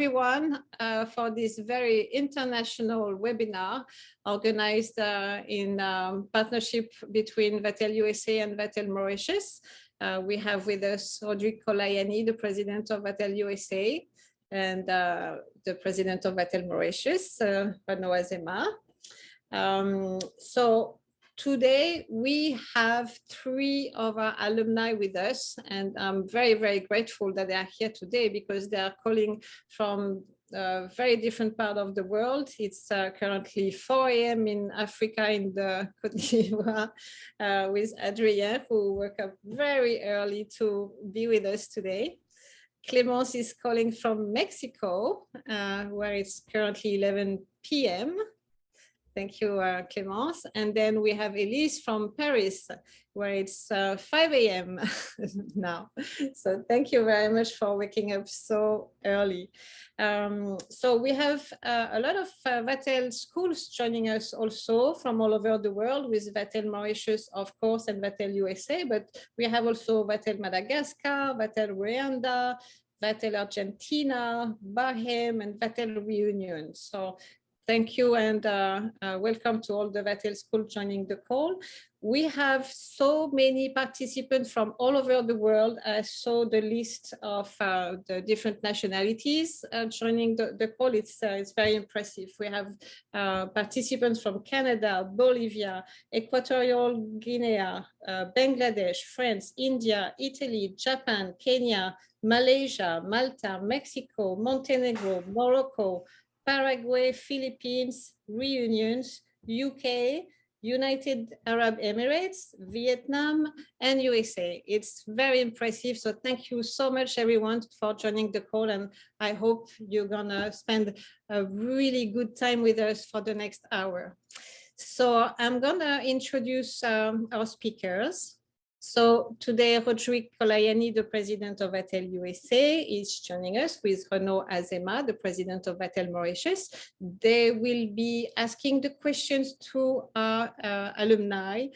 everyone for this very international webinar organized in partnership between Vatel USA and Vatel Mauritius. We have with us Rodrigue, the president of Vatel USA, and the president of Vatel Mauritius, Renaud Azema. So today we have 3 of our alumni with us, and I'm very, very grateful that they are here today because they are calling from a very different part of the world. It's currently 4 a.m. in Africa in the Côte d'Ivoire with Adrien, who woke up very early to be with us today. Clémence is calling from Mexico, where it's currently 11 p.m. Thank you, Clémence. And then we have Elise from Paris, where it's 5 a.m. now. So thank you very much for waking up so early. So we have a lot of Vatel schools joining us also from all over the world with Vatel Mauritius, of course, and Vatel USA, but we have also Vatel Madagascar, Vatel Rwanda, Vatel Argentina, Bahrain, and Vatel Reunion. So thank you and welcome to all the Vatel school joining the call. We have so many participants from all over the world. I saw the list of the different nationalities joining the call. It's very impressive. We have participants from Canada, Bolivia, Equatorial Guinea, Bangladesh, France, India, Italy, Japan, Kenya, Malaysia, Malta, Mexico, Montenegro, Morocco, Paraguay, Philippines, Reunions, UK, United Arab Emirates, Vietnam, and USA. It's very impressive. So thank you so much, everyone, for joining the call. And I hope you're gonna spend a really good time with us for the next hour. So I'm gonna introduce our speakers. So today, Rodrigue, the president of Vatel USA, is joining us with Renaud Azema, the president of Vatel Mauritius. They will be asking the questions to our alumni,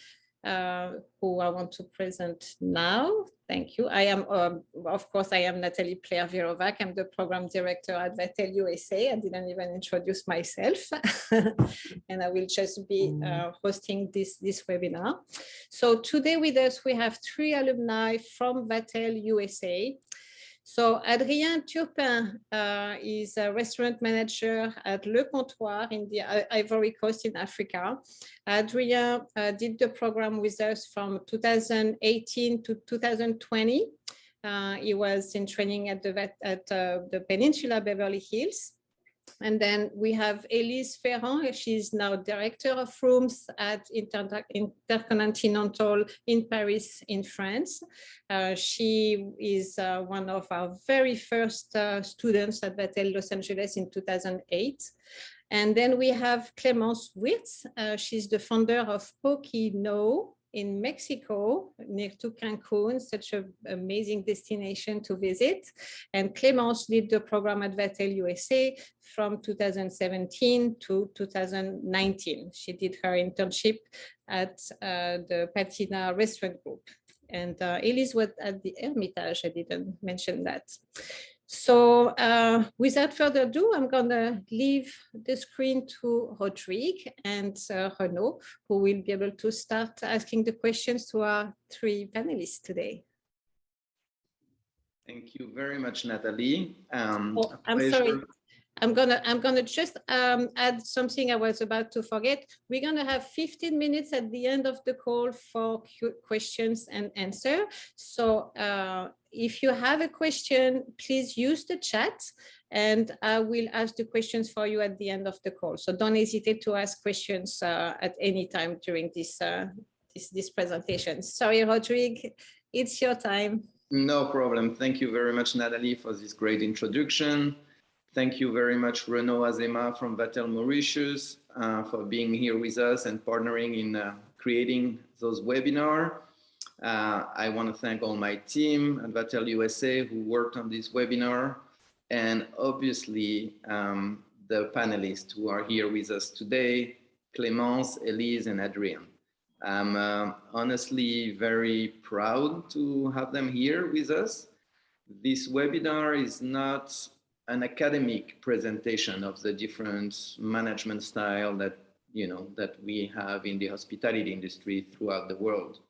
who I want to present now. Thank you. I am, of course, I am Nathalie Plaire-Virovac. I'm the program director at Vatel USA. I didn't even introduce myself. And I will just be hosting this webinar. So today with us, we have 3 alumni from Vatel USA. So Adrien Turpain is a restaurant manager at Le Comptoir in the Ivory Coast in Africa. Adrien did the program with us from 2018 to 2020. He was in training at the Peninsula Beverly Hills. And then we have Elise Ferrand. She's now director of rooms at Intercontinental in Paris, in France. She is one of our very first students at Vatel Los Angeles in 2008. And then we have Clémence Wirtz. She's the founder of Poquino in Mexico, near to Cancun, such an amazing destination to visit. And Clémence did the program at Vatel USA from 2017 to 2019. She did her internship at the Patina Restaurant Group. And Elise was at the Hermitage, I didn't mention that. So without further ado, I'm gonna leave the screen to Rodrigue and Renaud, who will be able to start asking the questions to our 3 panelists today. Thank you very much, Nathalie. I'm sorry. I'm gonna just add something I was about to forget. We're gonna have 15 minutes at the end of the call for questions and answer. So if you have a question, please use the chat and I will ask the questions for you at the end of the call. So don't hesitate to ask questions at any time during this presentation. Sorry, Rodrigue, it's your time. No problem. Thank you very much, Nathalie, for this great introduction. Thank you very much, Renaud Azema from Vatel Mauritius, for being here with us and partnering in creating those webinars. I want to thank all my team at Vatel USA who worked on this webinar, and obviously the panelists who are here with us today, Clémence, Elise, and Adrien. I'm honestly very proud to have them here with us. This webinar is not an academic presentation of the different management style that, that we have in the hospitality industry throughout the world.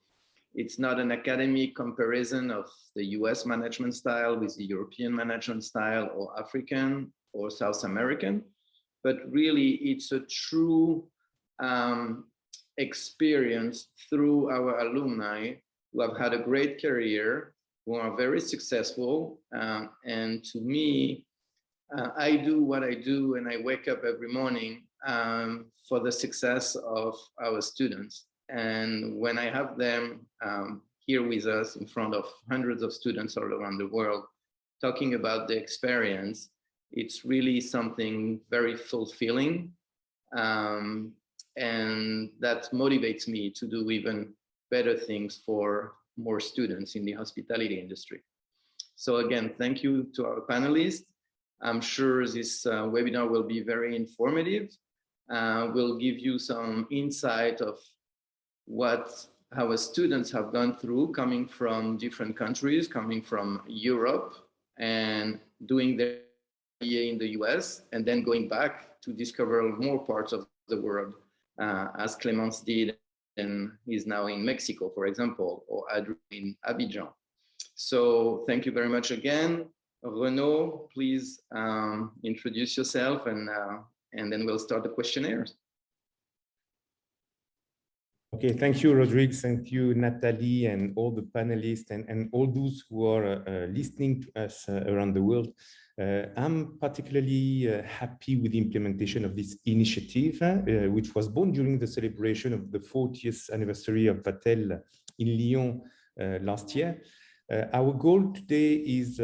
It's not an academic comparison of the US management style with the European management style or African or South American, but really it's a true experience through our alumni who have had a great career, who are very successful. And to me, I do what I do and I wake up every morning for the success of our students. And when I have them here with us in front of hundreds of students all around the world, talking about the experience, it's really something very fulfilling. And that motivates me to do even better things for more students in the hospitality industry. So again, thank you to our panelists. I'm sure this webinar will be very informative. We'll give you some insight of what our students have gone through, coming from different countries, coming from Europe and doing their MBA in the US, and then going back to discover more parts of the world, as Clémence did and is now in Mexico, for example, or Adrien in Abidjan. So thank you very much again. Renaud, please introduce yourself and then we'll start the questionnaires. Okay, thank you, Rodrigue. Thank you, Nathalie, and all the panelists and all those who are listening to us around the world. I'm particularly happy with the implementation of this initiative, which was born during the celebration of the 40th anniversary of Vatel in Lyon last year. Our goal today is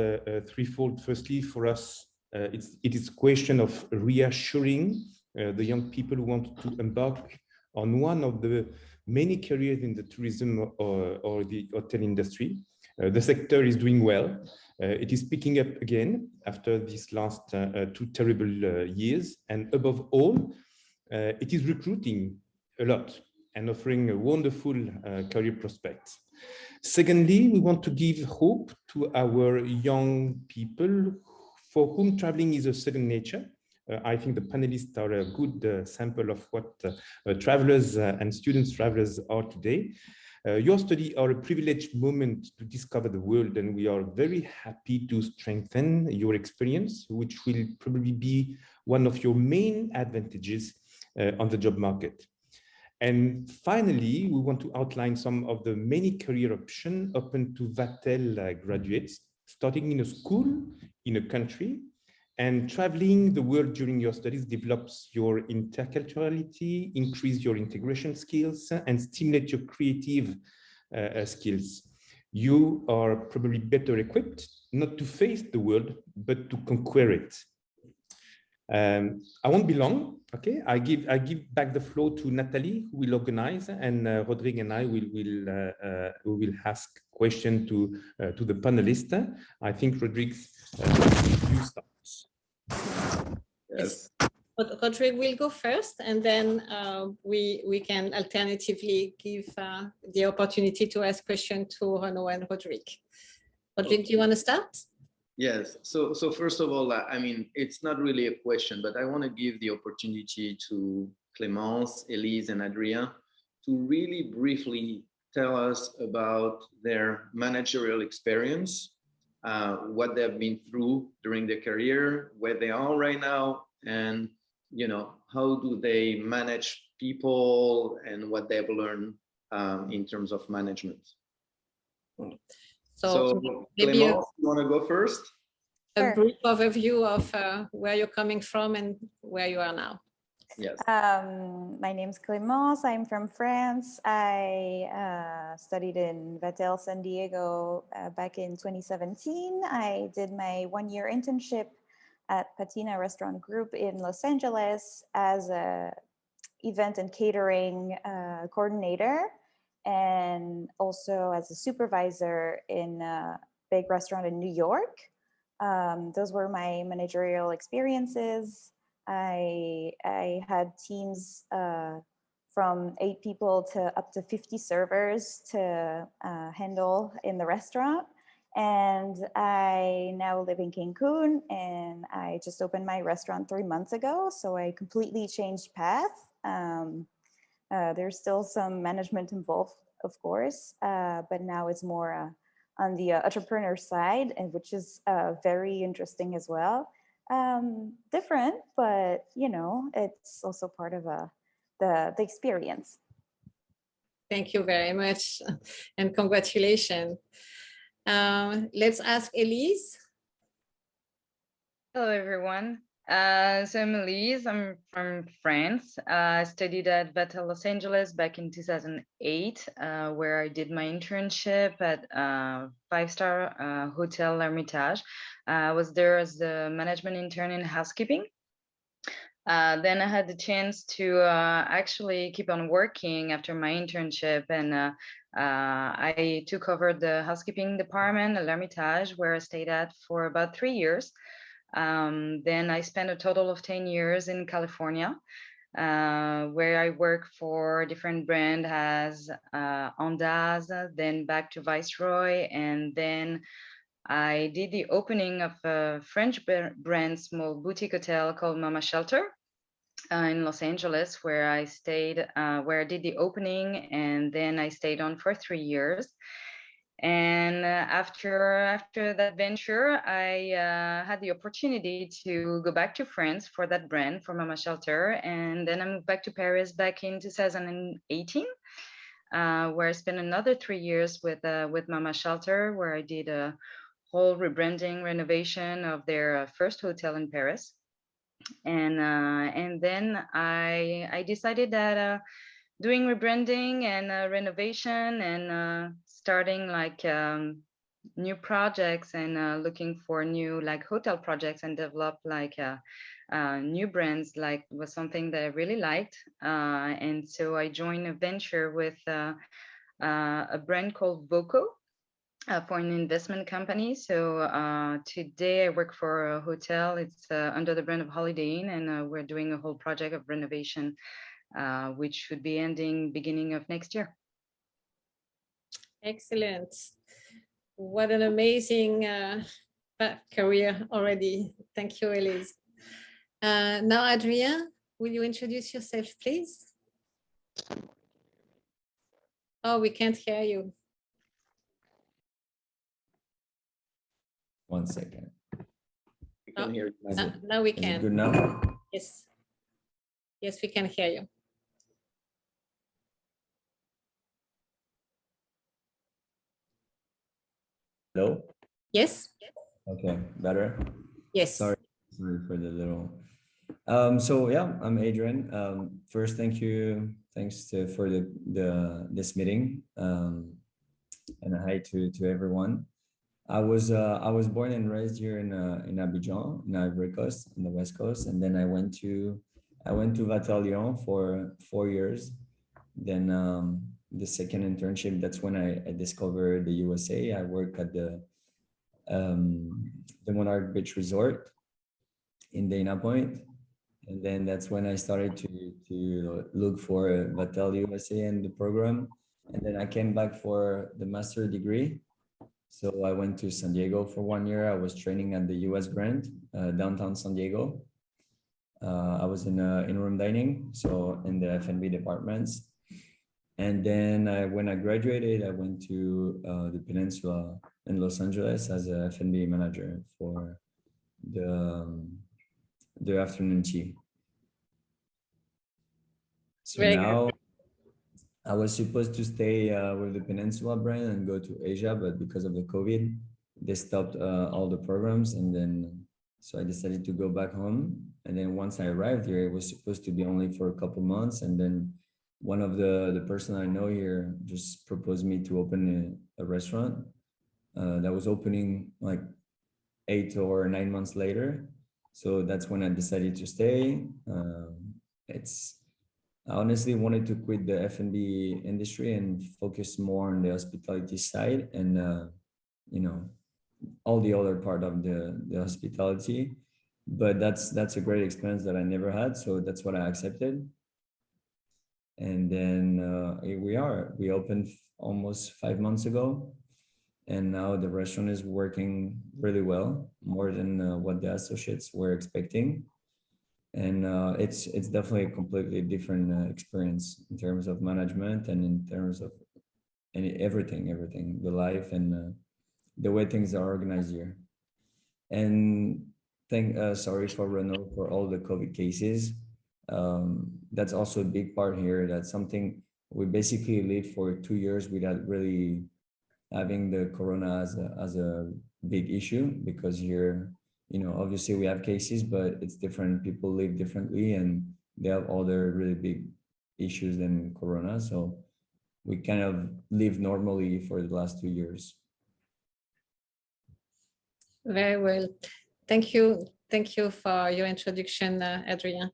threefold. Firstly, for us, it is a question of reassuring the young people who want to embark on one of the many careers in the tourism or the hotel industry. The sector is doing well. It is picking up again after these last two terrible years. And above all, it is recruiting a lot and offering a wonderful career prospects. Secondly, we want to give hope to our young people for whom traveling is a second nature. I think the panelists are a good sample of what travelers and students travelers are today. Your study are a privileged moment to discover the world, and we are very happy to strengthen your experience, which will probably be one of your main advantages on the job market. And finally, we want to outline some of the many career options open to Vatel graduates, starting in a school, in a country, and traveling the world during your studies develops your interculturality, increase your integration skills, and stimulate your creative skills. You are probably better equipped not to face the world, but to conquer it. I won't be long. Okay, I give back the floor to Nathalie, who will organize, and Rodrigue and I will ask questions to the panelists. I think Rodrigue, you start. Yes. Rodrigue will go first, and then we can alternatively give the opportunity to ask questions to Renaud and Rodrigue. Rodrigue, do you want to start? Yes. So first of all, I mean, it's not really a question, but I want to give the opportunity to Clémence, Elise, and Adrien to really briefly tell us about their managerial experience, what they've been through during their career, where they are right now, and how do they manage people and what they've learned in terms of management. So maybe Clémence, you want to go first? A brief overview of where you're coming from and where you are now. Yes. My name is Clémence. I'm from France. I studied in Vatel San Diego back in 2017. I did my one-year internship at Patina Restaurant Group in Los Angeles as a event and catering coordinator, and also as a supervisor in a big restaurant in New York. Those were my managerial experiences. I had teams from 8 people to up to 50 servers to handle in the restaurant. And I now live in Cancun, and I just opened my restaurant 3 months ago. So I completely changed path. There's still some management involved, of course, but now it's more on the entrepreneur side, and which is very interesting as well. Different, but you know, it's also part of the experience. Thank you very much, and congratulations. Let's ask Elise. Hello, everyone. So I'm Elise. I'm from France. I studied at Vatel Los Angeles back in 2008, where I did my internship at five-star Hotel L'Hermitage. I was there as the management intern in housekeeping. Then I had the chance to actually keep on working after my internship, and I took over the housekeeping department at L'Hermitage, where I stayed at for about 3 years. Then I spent a total of 10 years in California, where I worked for different brands as Andaz, then back to Viceroy, and then I did the opening of a French brand small boutique hotel called Mama Shelter in Los Angeles, where I stayed, where I did the opening, and then I stayed on for 3 years. And after that venture, I had the opportunity to go back to France for that brand, for Mama Shelter. And then I moved back to Paris back in 2018, where I spent another 3 years with Mama Shelter, where I did a whole rebranding, renovation of their first hotel in Paris. And then I decided that doing rebranding and renovation and starting like new projects and looking for new like hotel projects and develop like new brands like was something that I really liked. And so I joined a venture with a brand called Voco for an investment company. So today I work for a hotel. It's under the brand of Holiday Inn, and we're doing a whole project of renovation, which should be ending beginning of next year. Excellent. What an amazing career already. Thank you, Elise. Now, Adrien, will you introduce yourself, please? Oh, we can't hear you. 1 second. We can hear you. Now we Is it can. good now? Yes. Yes, we can hear you. Hello? Yes. Okay, better? Yes. Sorry for the little. So yeah, I'm Adrien. First, thanks for this meeting, and a hi to everyone. I was born and raised here in Abidjan, in Ivory Coast, on the West Coast, and then I went to Vatel Lyon for 4 years. Then the second internship, that's when I discovered the USA. I work at the Monarch Beach Resort in Dana Point, and then that's when I started to look for Vatel USA and the program, and then I came back for the master degree. So I went to San Diego for 1 year. I was training at the US Grant, downtown San Diego. I was in in-room dining, so in the F&B departments. And then when I graduated, I went to the Peninsula in Los Angeles as a F&B manager for the afternoon tea. So Very now good. I was supposed to stay with the Peninsula brand and go to Asia, but because of the COVID, they stopped all the programs. And then, so I decided to go back home. And then once I arrived here, it was supposed to be only for a couple months. And then one of the person I know here just proposed me to open a restaurant that was opening like 8 or 9 months later. So that's when I decided to stay. I honestly wanted to quit the F&B industry and focus more on the hospitality side and, you know, all the other part of the hospitality. But that's a great experience that I never had. So that's what I accepted. And then here we are. We opened almost 5 months ago. and now the restaurant is working really well, more than what the associates were expecting. And it's definitely a completely different experience in terms of management and in terms of everything, the life and the way things are organized here. And sorry for Renaud for all the COVID cases. That's also a big part here. That's something we basically lived for 2 years without really having the corona as a big issue, because here, obviously we have cases, but it's different. People live differently and they have other really big issues than corona. So we kind of live normally for the last 2 years. Very well. Thank you. Thank you for your introduction, Adrien.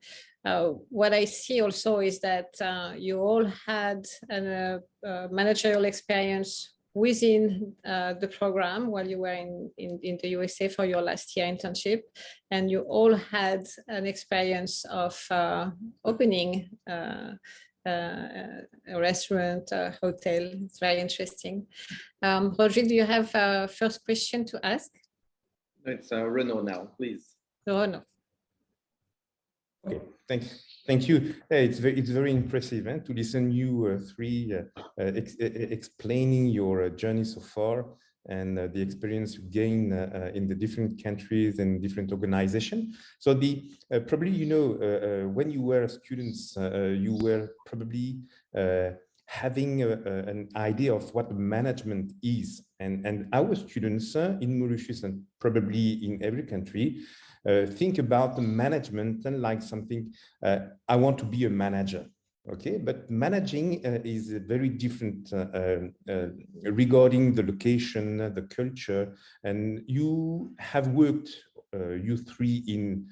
What I see also is that you all had a managerial experience within the program while you were in the USA for your last year internship, and you all had an experience of opening a restaurant, a hotel. It's very interesting. Rodrigue, do you have a first question to ask? It's Renaud now, please. Renaud. Okay, thank you. It's very impressive to listen you three explaining your journey so far and the experience you gain in the different countries and different organizations. So probably when you were students, you were probably having an idea of what management is, and our students in Mauritius and probably in every country think about the management and like something, I want to be a manager, okay? But managing is very different regarding the location, the culture, and you have worked, you three, in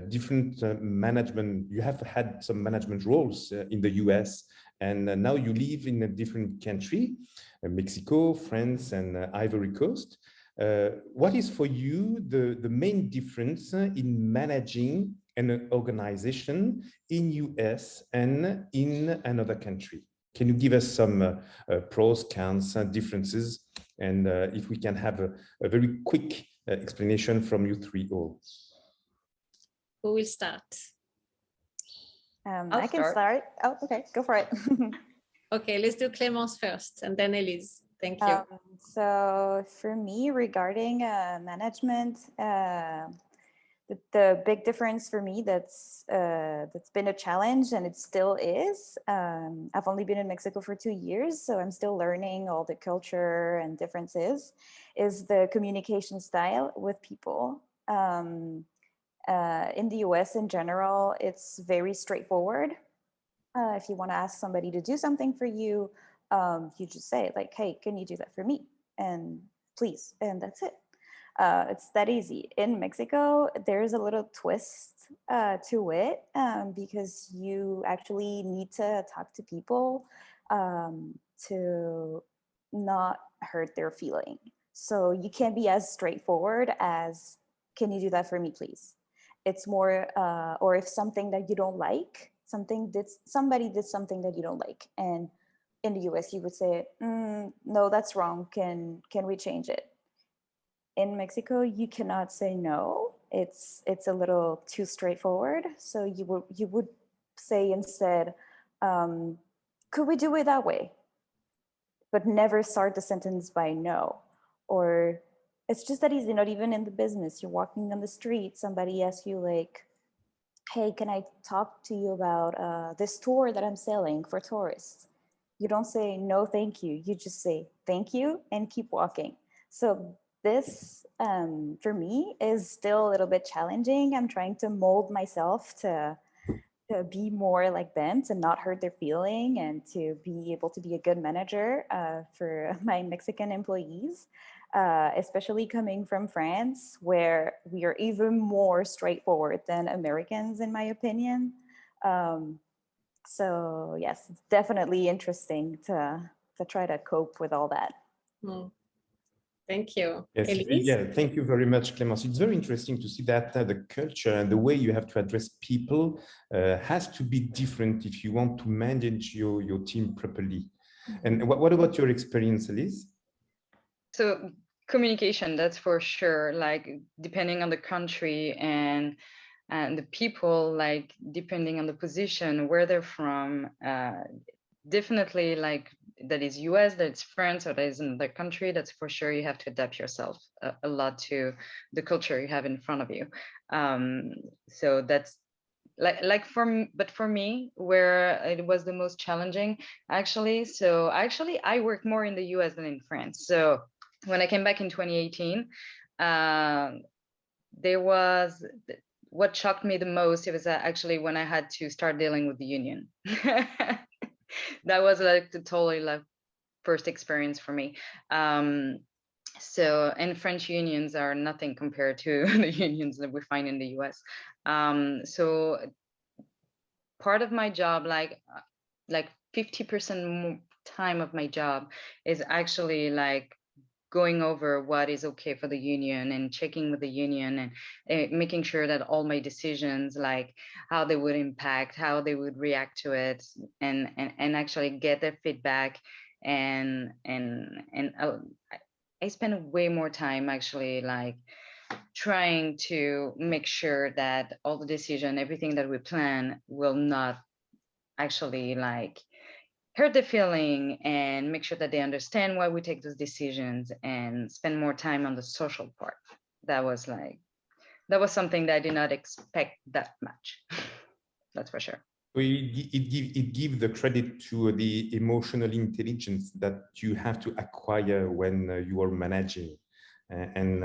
different management. You have had some management roles in the US, and now you live in a different country, Mexico, France, and Ivory Coast. What is for you the main difference in managing an organization in US and in another country? Can you give us some pros, cons, differences, and if we can have a very quick explanation from you three all? Who will start? I can start. Oh, okay, go for it. Okay, let's do Clémence first and then Elise. Thank you. So for me, regarding management, the big difference for me that's been a challenge, and it still is. I've only been in Mexico for 2 years, so I'm still learning all the culture and differences, is the communication style with people. In the US in general, it's very straightforward. If you want to ask somebody to do something for you, you just say like, hey, can you do that for me? And please, and that's it. It's that easy. In Mexico, there's a little twist to it, because you actually need to talk to people to not hurt their feeling. So you can't be as straightforward as, can you do that for me, please? It's more, or if something that you don't like, somebody did something that you don't like, and in the US you would say, no, that's wrong. Can we change it? In Mexico, you cannot say no. It's a little too straightforward. So you would say instead, could we do it that way? But never start the sentence by no. Or it's just that easy. Not even in the business. You're walking on the street, somebody asks you like, hey, can I talk to you about this tour that I'm selling for tourists? You don't say no, thank you. You just say thank you and keep walking. So this, for me, is still a little bit challenging. I'm trying to mold myself to be more like them, to not hurt their feeling, and to be able to be a good manager for my Mexican employees, especially coming from France, where we are even more straightforward than Americans, in my opinion. So yes, it's definitely interesting to try to cope with all that. Thank you. Yes, Elise? yeah, thank you very much, Clémence. It's very interesting to see that the culture and the way you have to address people has to be different if you want to manage your team properly. And what about your experience, Elise? So communication, that's for sure. Like depending on the country and the people, like depending on the position, where they're from, definitely like that is US, that's France, or that is another country, that's for sure you have to adapt yourself a lot to the culture you have in front of you. So that's but for me, where it was the most challenging, actually. So actually, I worked more in the US than in France. So when I came back in 2018, there was what shocked me the most. It was actually when I had to start dealing with the union. That was like the totally like first experience for me. So, and French unions are nothing compared to the unions that we find in the US. So part of my job, like 50% time of my job is actually like going over what is okay for the union and checking with the union and making sure that all my decisions, like how they would impact, how they would react to it, and actually get their feedback. And I spend way more time actually like trying to make sure that all the decision, everything that we plan will not actually like hurt the feeling, and make sure that they understand why we take those decisions, and spend more time on the social part. That was something that I did not expect that much. That's for sure. It gives the credit to the emotional intelligence that you have to acquire when you are managing, and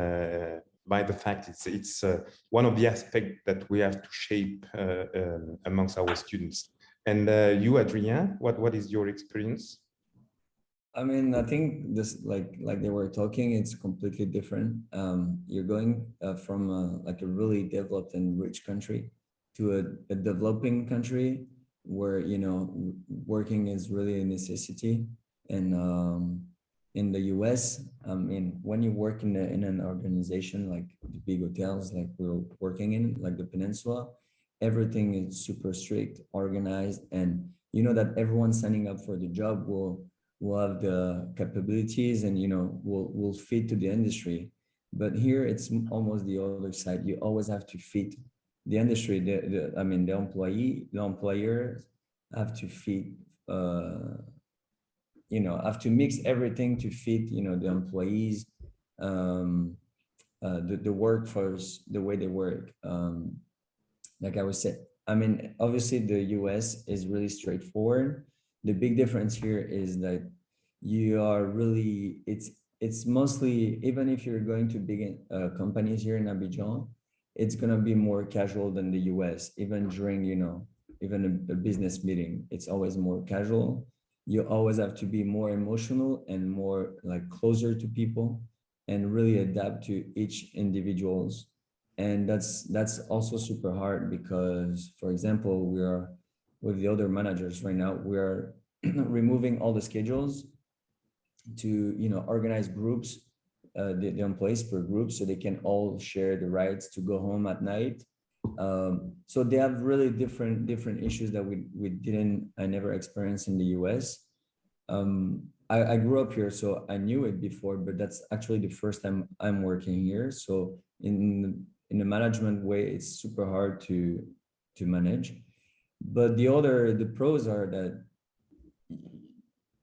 by the fact it's one of the aspects that we have to shape amongst our students. And you, Adrien, what is your experience? I mean, I think this, like they were talking, it's completely different. You're going from like a really developed and rich country to a developing country where, you know, working is really a necessity. And in the US, I mean, when you work in an organization like the big hotels, like we're working in, like the Peninsula, everything is super strict, organized, and you know that everyone signing up for the job will have the capabilities and, you know, will fit to the industry. But here it's almost the other side. You always have to fit the industry. I mean, the employers have to fit, you know, have to mix everything to fit, you know, the employees, the workforce, the way they work. Like I was saying, I mean, obviously the US is really straightforward. The big difference here is that you are really, it's mostly, even if you're going to big companies here in Abidjan, it's going to be more casual than the US. Even during, you know, even a business meeting, it's always more casual. You always have to be more emotional and more like closer to people and really adapt to each individual's. And that's also super hard because, for example, we are with the other managers right now, we are removing all the schedules to, you know, organize groups, the employees per group, so they can all share the rights to go home at night. So they have really different issues that I never experienced in the US. I grew up here, so I knew it before, but that's actually the first time I'm working here. So in the management way, it's super hard to manage. But the pros are that,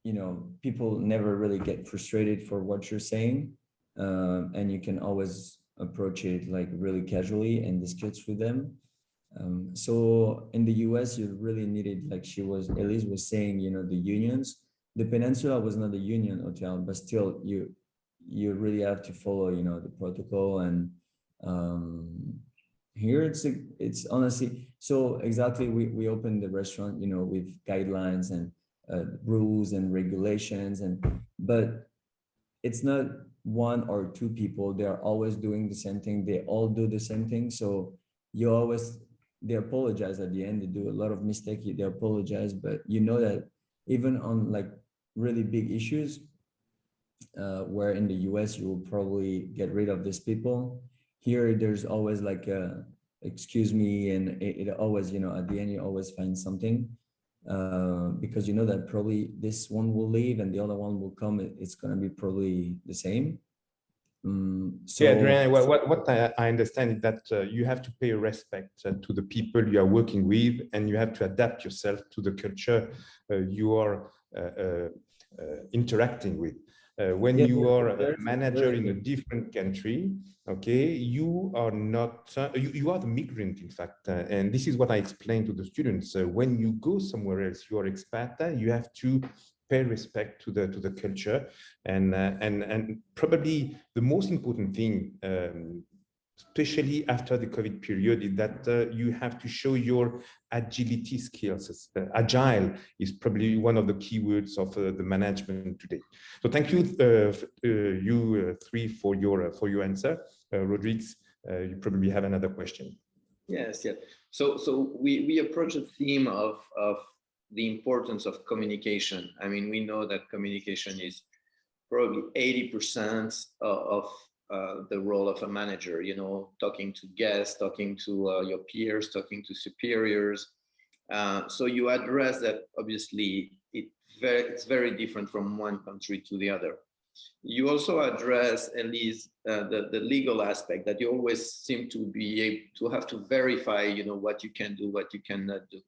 you know, people never really get frustrated for what you're saying, and you can always approach it like really casually and discuss with them. So in the US, you really needed, like Elise was saying, you know, the unions. The Peninsula was not a union hotel, but still you really have to follow, you know, the protocol. And here it's honestly, so exactly, we opened the restaurant, you know, with guidelines and rules and regulations, but it's not one or two people. They're always doing the same thing. They all do the same thing. So they apologize at the end. They do a lot of mistakes. They apologize, but you know that even on like really big issues, where in the US you will probably get rid of these people, here there's always like excuse me, and it always, you know, at the end you always find something. because you know that probably this one will leave and the other one will come. It's going to be probably the same. So yeah, Adrien, what I understand is that you have to pay respect to the people you are working with, and you have to adapt yourself to the culture you are interacting with. When you are a manager in a different country, okay, you are not, you are the migrant, in fact. And this is what I explain to the students. When you go somewhere else, you are expat, you have to pay respect to the culture, and probably the most important thing, especially after the COVID period, is that you have to show your agility skills. Agile is probably one of the key words of the management today. So thank you, you three, for your answer. Rodrigue, you probably have another question. Yes, yeah. So we approach the theme of the importance of communication. I mean, we know that communication is probably 80% of the role of a manager, you know, talking to guests, talking to your peers, talking to superiors. So you address that. Obviously, it's very different from one country to the other. You also address, Elise, the legal aspect, that you always seem to be able to have to verify, you know, what you can do, what you cannot do.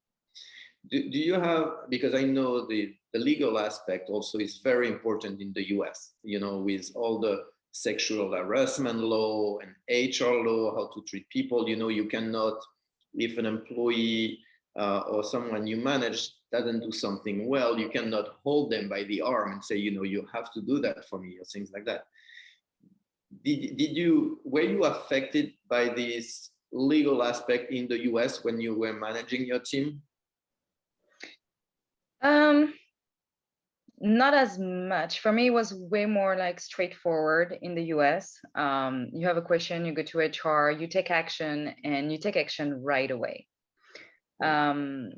Do you have, because I know the legal aspect also is very important in the US, you know, with all the sexual harassment law and HR law, how to treat people, you know, you cannot, if an employee or someone you manage doesn't do something well, you cannot hold them by the arm and say, you know, you have to do that for me, or things like that. Were you affected by this legal aspect in the US when you were managing your team? Not as much. For me, it was way more like straightforward in the US. You have a question, you go to HR, you take action, and you take action right away. In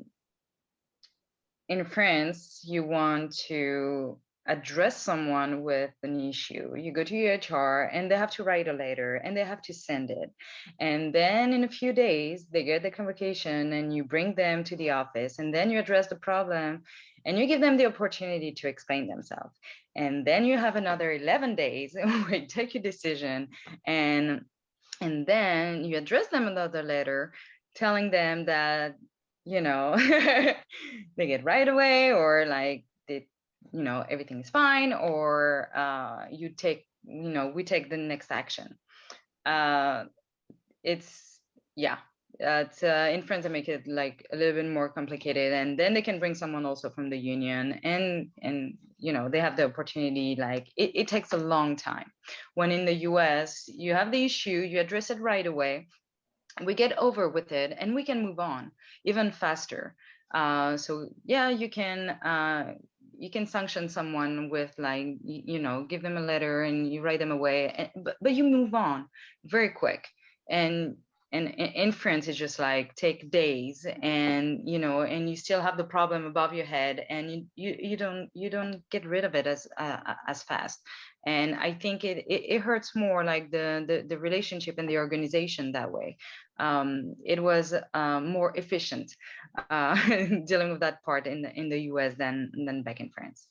France, you want to address someone with an issue. You go to your HR and they have to write a letter and they have to send it. And then in a few days, they get the convocation and you bring them to the office and then you address the problem and you give them the opportunity to explain themselves. And then you have another 11 days where you take your decision and then you address them another letter telling them that, you know, they get right away, or like they, you know, everything is fine, or you take, you know, we take the next action. It's, yeah, it's in France, I make it like a little bit more complicated, and then they can bring someone also from the union, and you know, they have the opportunity, like it takes a long time. When in the US, you have the issue, you address it right away, we get over with it, and we can move on even faster. So yeah, you can sanction someone with, like, you know, give them a letter and you write them away, but you move on very quick. And in France, it's just like take days, and you know, and you still have the problem above your head, and you don't get rid of it as fast. And I think it hurts more, like the relationship and the organization that way. It was more efficient dealing with that part in the US than back in France.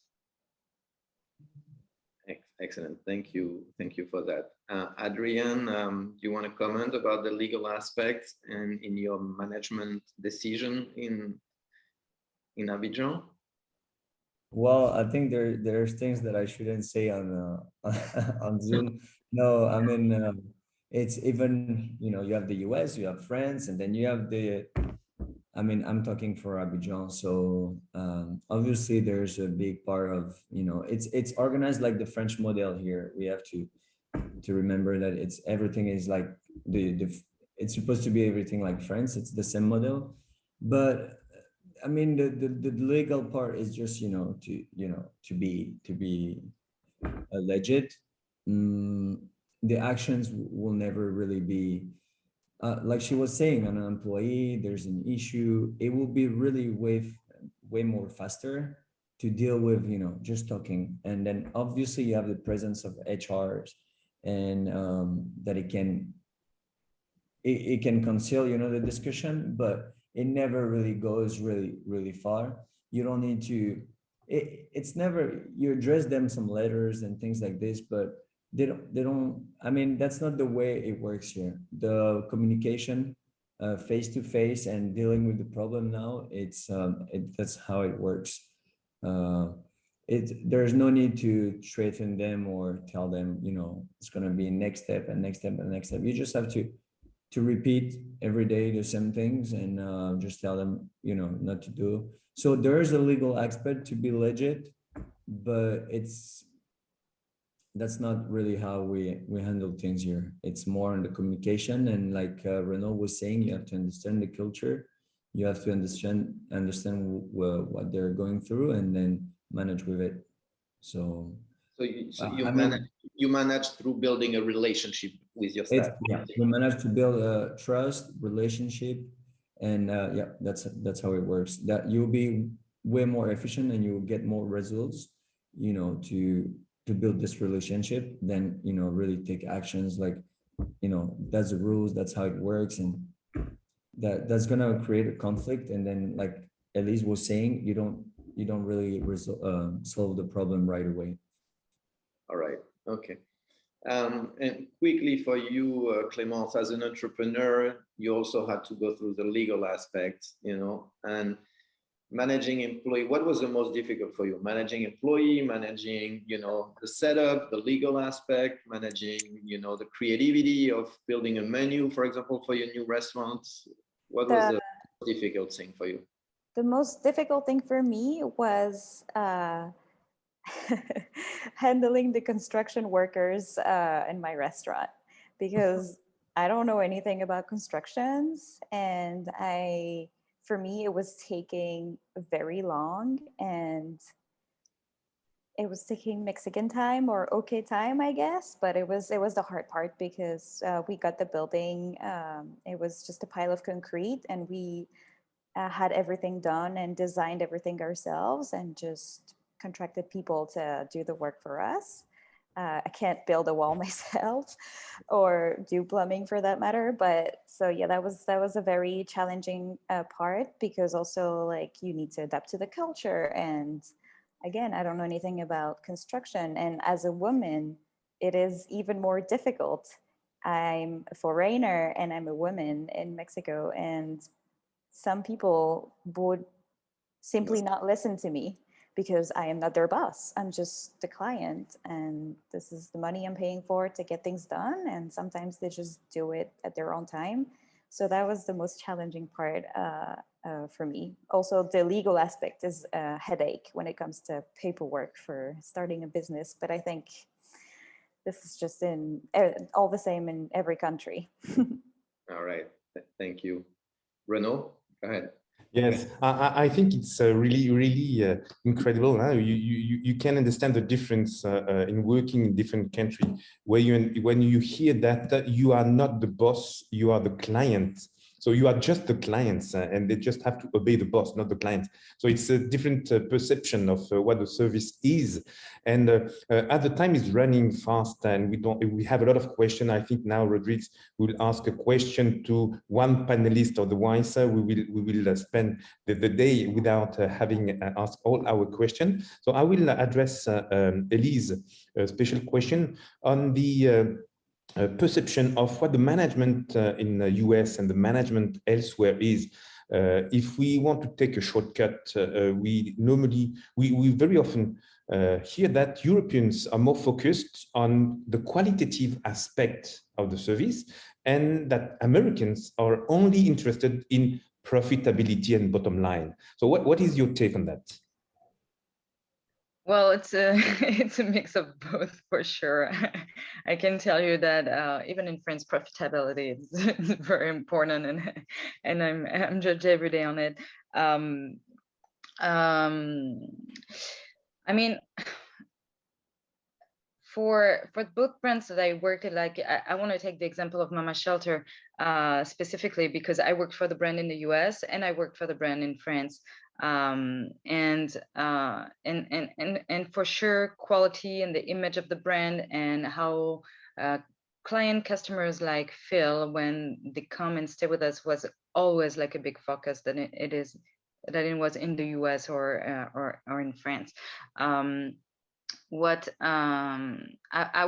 Excellent. Thank you for that. Adrien, do you want to comment about the legal aspects and in your management decision in Abidjan? Well, I think there's things that I shouldn't say on on Zoom. No, I mean, it's even, you know, you have the US, you have France, and then you have I mean, I'm talking for Abidjan. So obviously there's a big part of, you know, it's organized like the French model here. We have to remember that everything is like it's supposed to be everything like France. It's the same model, but I mean, the legal part is just, you know, to be legit. The actions will never really be like she was saying, on an employee, there's an issue. It will be really way more faster to deal with, you know, just talking. And then obviously you have the presence of HRs, and that it can conceal, you know, the discussion, but it never really goes really far. You don't need to, it's never, you address them some letters and things like this, but they don't, I mean, that's not the way it works here. The communication face to face and dealing with the problem now, that's how it works. There's no need to threaten them or tell them, you know, it's going to be next step and next step and next step. You just have to repeat every day the same things and just tell them, you know, not to do. So there is a legal aspect to be legit, but that's not really how we handle things here. It's more on the communication, and like Renaud was saying, you have to understand the culture. You have to understand what they're going through, and then manage with it. So you manage through building a relationship with your staff. Yeah, we manage to build a trust relationship, and yeah, that's how it works. That you'll be way more efficient and you'll get more results, you know, to build this relationship than, you know, really take actions like, you know, that's the rules, that's how it works, and that's gonna create a conflict. And then, like Elise was saying, you don't really solve the problem right away. All right. Okay. And quickly for you, Clémence, as an entrepreneur, you also had to go through the legal aspects, you know, and managing employee. What was the most difficult for you? Managing employee, managing, you know, the setup, the legal aspect, managing, you know, the creativity of building a menu, for example, for your new restaurants. What was the difficult thing for you? The most difficult thing for me was handling the construction workers in my restaurant, because I don't know anything about constructions, and for me it was taking very long, and it was taking Mexican time or okay time, I guess, but it was the hard part, because we got the building, it was just a pile of concrete, and we had everything done and designed everything ourselves and just contracted people to do the work for us. I can't build a wall myself or do plumbing for that matter. But so yeah, that was a very challenging part, because also like you need to adapt to the culture. And again, I don't know anything about construction. And as a woman, it is even more difficult. I'm a foreigner and I'm a woman in Mexico, and some people would simply not listen to me because I am not their boss. I'm just the client, and this is the money I'm paying for to get things done. And sometimes they just do it at their own time. So that was the most challenging part for me. Also, the legal aspect is a headache when it comes to paperwork for starting a business. But I think this is just all the same in every country. All right. Thank you. Renaud, go ahead. Yes, I think it's really, really incredible. Huh? You can understand the difference in working in different countries, where when you hear that you are not the boss, you are the client. So you are just the clients, and they just have to obey the boss, not the client. So it's a different perception of what the service is. And at the time is running fast, and we have a lot of questions. I think now Rodrigue will ask a question to one panelist, otherwise we will spend the day without having asked all our questions. So I will address Elise a special question on the perception of what the management in the US and the management elsewhere is. If we want to take a shortcut, we very often hear that Europeans are more focused on the qualitative aspect of the service, and that Americans are only interested in profitability and bottom line. So what is your take on that? Well, it's a mix of both for sure. I can tell you that even in France, profitability is very important, and I'm judged every day on it. I mean, for both brands that I worked at, like I want to take the example of Mama Shelter specifically, because I worked for the brand in the US and I worked for the brand in France. And for sure, quality and the image of the brand and how customers like feel when they come and stay with us was always like a big focus than it is it was in the US or in France. I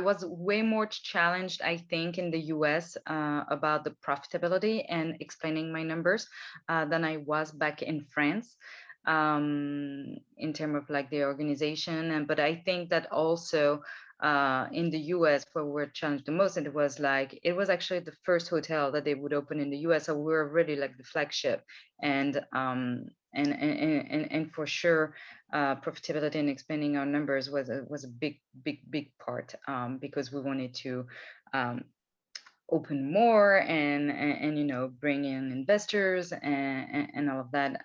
was way more challenged, I think, in the US about the profitability and explaining my numbers than I was back in France, in terms of like the organization. But I think that also in the US, where we were challenged the most, and it was actually the first hotel that they would open in the US, so we were really like the flagship, and for sure, profitability and expanding our numbers was a big part, because we wanted to open more and you know, bring in investors and all of that.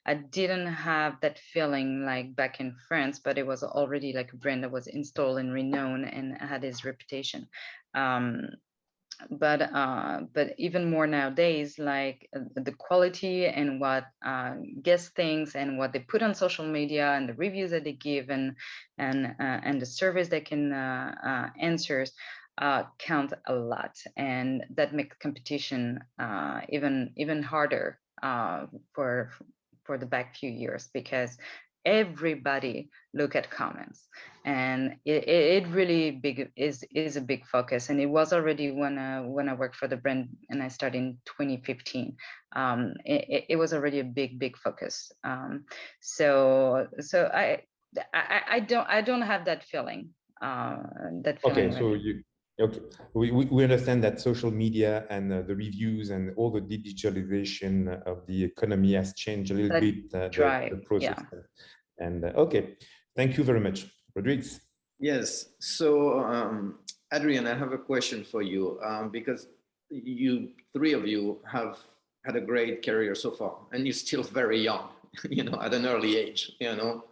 I didn't have that feeling like back in France, but it was already like a brand that was installed and renowned and had its reputation. But even more nowadays, like the quality and what guests thinks and what they put on social media and the reviews that they give and the service they can answers count a lot, and that makes competition even harder for the back few years, because everybody look at comments, and it really is a big focus. And it was already when I worked for the brand and I started in 2015. It was already a big focus. So I don't have that feeling. Okay, right so now. Okay, we understand that social media and the reviews and all the digitalization of the economy has changed a little bit the process. Yeah. And okay, thank you very much, Rodrigue. Yes. So, Adrien, I have a question for you, because you three of you have had a great career so far, and you're still very young, you know, at an early age, you know.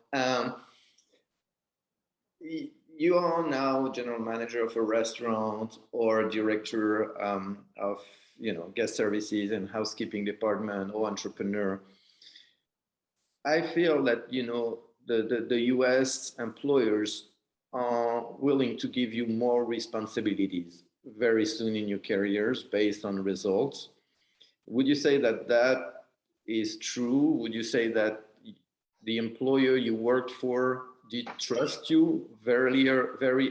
You are now general manager of a restaurant or director of, you know, guest services and housekeeping department or entrepreneur. I feel that, you know, the US employers are willing to give you more responsibilities very soon in your careers based on results. Would you say that that is true? Would you say that the employer you worked for did trust you very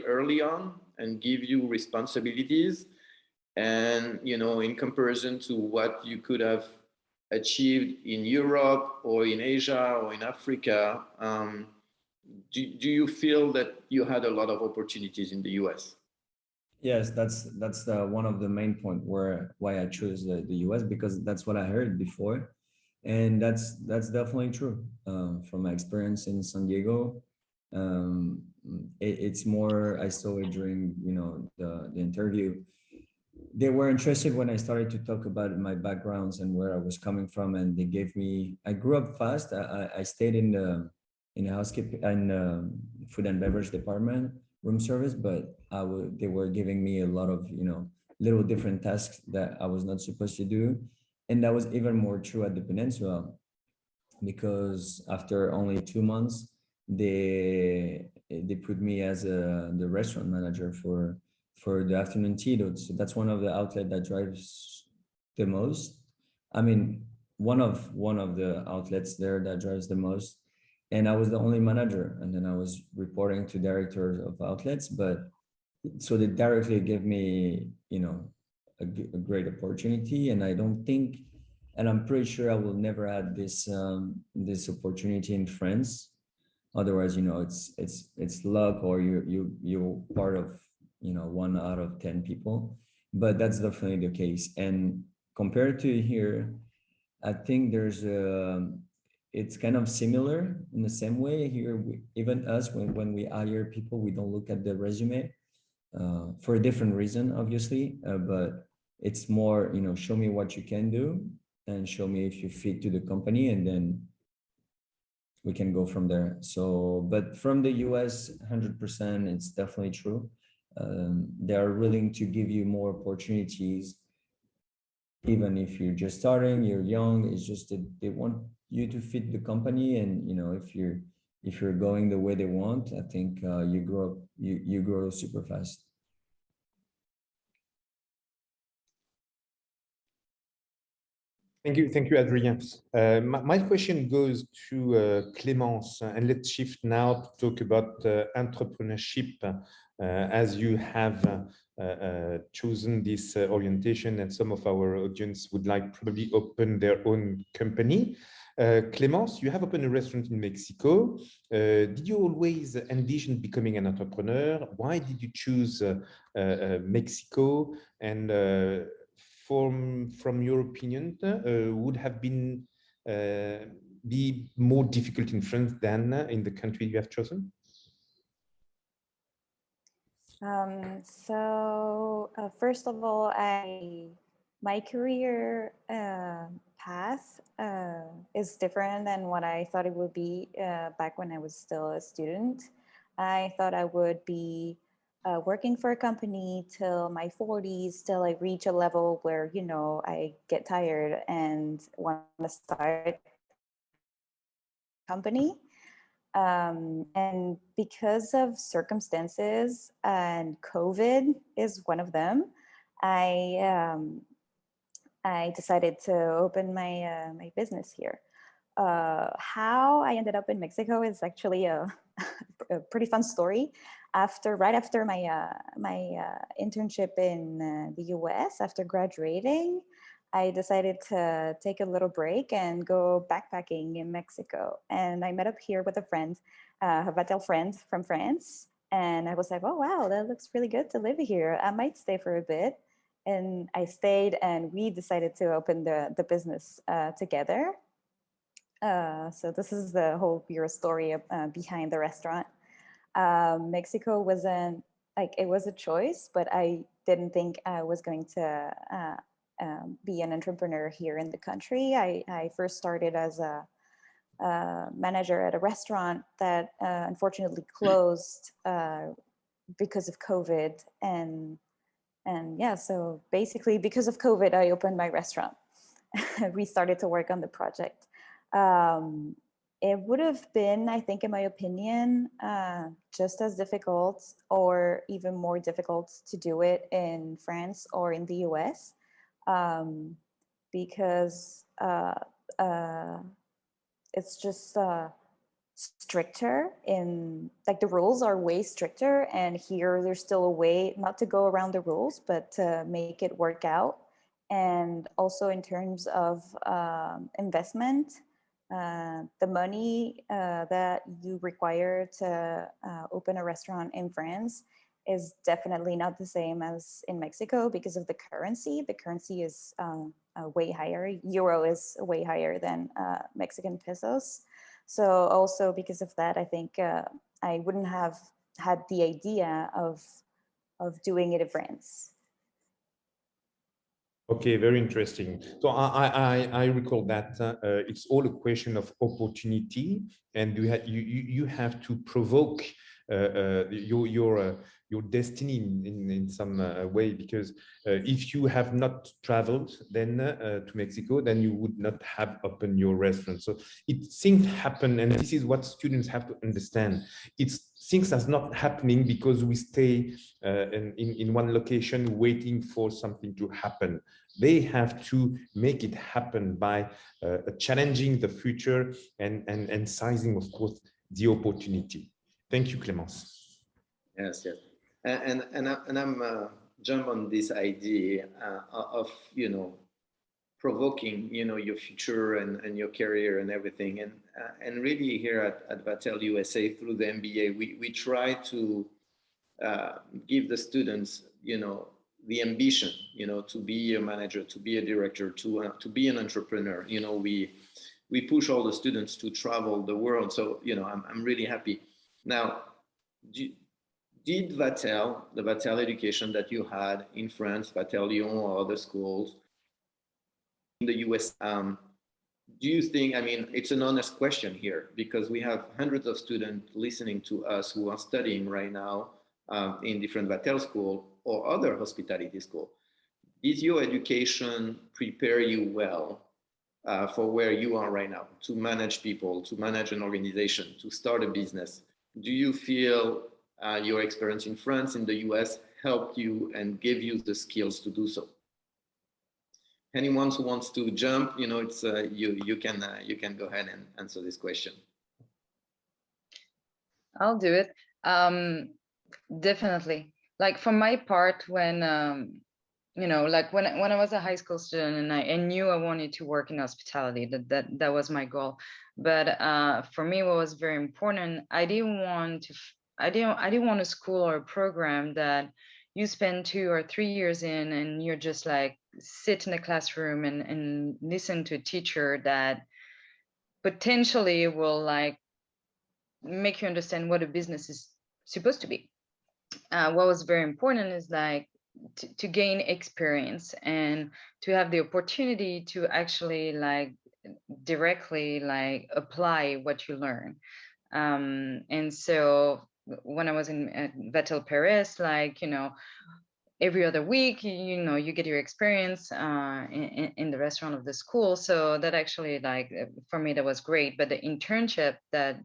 early on and give you responsibilities? And, you know, in comparison to what you could have achieved in Europe or in Asia or in Africa, do you feel that you had a lot of opportunities in the US? Yes, that's one of the main point why I chose the US, because that's what I heard before, and that's definitely true. From my experience in San Diego, it's more, I saw it during, you know, the interview. They were interested when I started to talk about my backgrounds and where I was coming from, and they gave me. I grew up fast. I stayed in the housekeeping and food and beverage department, room service, but they were giving me a lot of, you know, little different tasks that I was not supposed to do, and that was even more true at the Peninsula, because after only 2 months, they put me as the restaurant manager for the afternoon tea. So that's one of the outlet that drives the most. I mean, one of the outlets there that drives the most. And I was the only manager, and then I was reporting to directors of outlets. But so they directly gave me, you know, a great opportunity. And I don't think, and I'm pretty sure I will never have this this opportunity in France. Otherwise, you know, it's luck, or you're part of, you know, 1 out of 10 people. But that's definitely the case. And compared to here, I think there's it's kind of similar in the same way here. Even us, when we hire people, we don't look at the resume for a different reason, obviously, but it's more, you know, show me what you can do and show me if you fit to the company, and then we can go from there. So, but from the US, 100%, it's definitely true. They are willing to give you more opportunities, even if you're just starting, you're young. It's just that they want you to fit the company, and, you know, if you're going the way they want, I think you grow super fast. Thank you, Adrien. My question goes to Clémence, and let's shift now to talk about entrepreneurship, as you have chosen this orientation, and some of our audience would like probably open their own company. Clémence, you have opened a restaurant in Mexico. Did you always envision becoming an entrepreneur? Why did you choose Mexico? And from your opinion, would have been be more difficult in France than in the country you have chosen? First of all, my career path is different than what I thought it would be back when I was still a student. I thought I would be working for a company till my 40s, till I reach a level where, you know, I get tired and want to start a company. And because of circumstances, and COVID is one of them, I decided to open my business here. How I ended up in Mexico is actually a pretty fun story. Right after my internship in the US, after graduating, I decided to take a little break and go backpacking in Mexico. And I met up here with a friend, a Vatel friend from France. And I was like, oh, wow, that looks really good to live here. I might stay for a bit. And I stayed, and we decided to open the business together. So this is the whole bureau story behind the restaurant. Mexico wasn't like, it was a choice, but I didn't think I was going to be an entrepreneur here in the country. I first started as a manager at a restaurant that unfortunately closed because of COVID. And yeah, so basically because of COVID, I opened my restaurant. We started to work on the project. It would have been, I think, in my opinion, just as difficult or even more difficult to do it in France or in the US, because it's just stricter in, like, the rules are way stricter, and here there's still a way not to go around the rules, but to make it work out. And also in terms of investment, the money that you require to open a restaurant in France is definitely not the same as in Mexico because of the currency. The currency is way higher. Euro is way higher than Mexican pesos. So also because of that, I think I wouldn't have had the idea of doing it in France. Okay, very interesting. So I recall that it's all a question of opportunity, and you have to provoke your destiny in some way, because if you have not traveled then to Mexico, then you would not have opened your restaurant. So things happen, and this is what students have to understand. Things are not happening because we stay in one location waiting for something to happen. They have to make it happen by challenging the future and sizing, of course, the opportunity. Thank you, Clémence. Yes, yes. And I'm jump on this idea of, you know, provoking, you know, your future and your career and everything. And really here at Vatel USA, through the MBA, we try to give the students, you know, the ambition, you know, to be a manager, to be a director, to be an entrepreneur. You know, we push all the students to travel the world. So, you know, I'm really happy. Now, did Vatel, the Vatel education that you had in France, Vatel Lyon or other schools in the US, do you think, I mean, it's an honest question here, because we have hundreds of students listening to us who are studying right now in different Vatel school or other hospitality school. Did your education prepare you well for where you are right now, to manage people, to manage an organization, to start a business? Do you feel your experience in France, in the US, helped you and gave you the skills to do so? anyone who wants to jump, you know, it's you can go ahead and answer this question. I'll do it. Definitely. Like for my part, when you know, like when I was a high school student and I knew I wanted to work in hospitality, that was my goal. But for me, what was very important, I didn't want a school or a program that you spend 2 or 3 years in and you're just like sit in a classroom and listen to a teacher that potentially will like make you understand what a business is supposed to be. What was very important is like to gain experience and to have the opportunity to actually like directly like apply what you learn. And so when I was in Vatel Paris, like, you know, every other week, you know, you get your experience in the restaurant of the school. So that actually like for me, that was great. But the internship that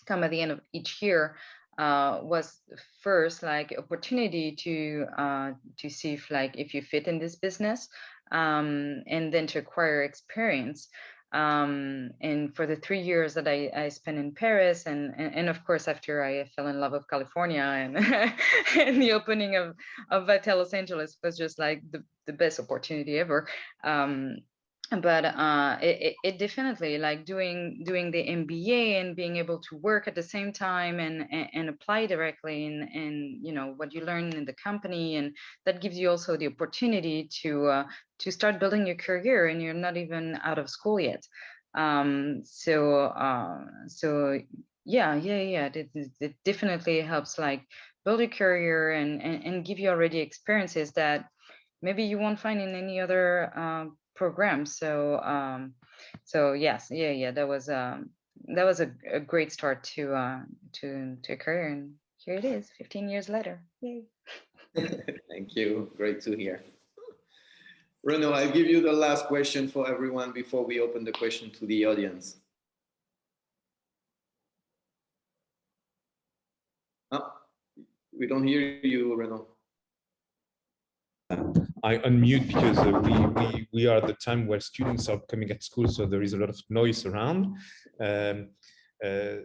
come at the end of each year was first like opportunity to see if you fit in this business, and then to acquire experience. And for the 3 years that I spent in Paris, and of course after I fell in love with California and, and the opening of Vatel Los Angeles was just like the best opportunity ever. But it definitely like doing the MBA and being able to work at the same time and apply directly and you know what you learn in the company, and that gives you also the opportunity to start building your career and you're not even out of school yet. So yeah, it definitely helps like build a career and give you already experiences that maybe you won't find in any other program. So so yes, that was a great start to a career, and here it is 15 years later. Yay. Thank you, great to hear. Renaud, I'll give you the last question for everyone before we open the question to the audience. Oh, we don't hear you, Renaud. I unmute because we are at the time where students are coming at school, so there is a lot of noise around.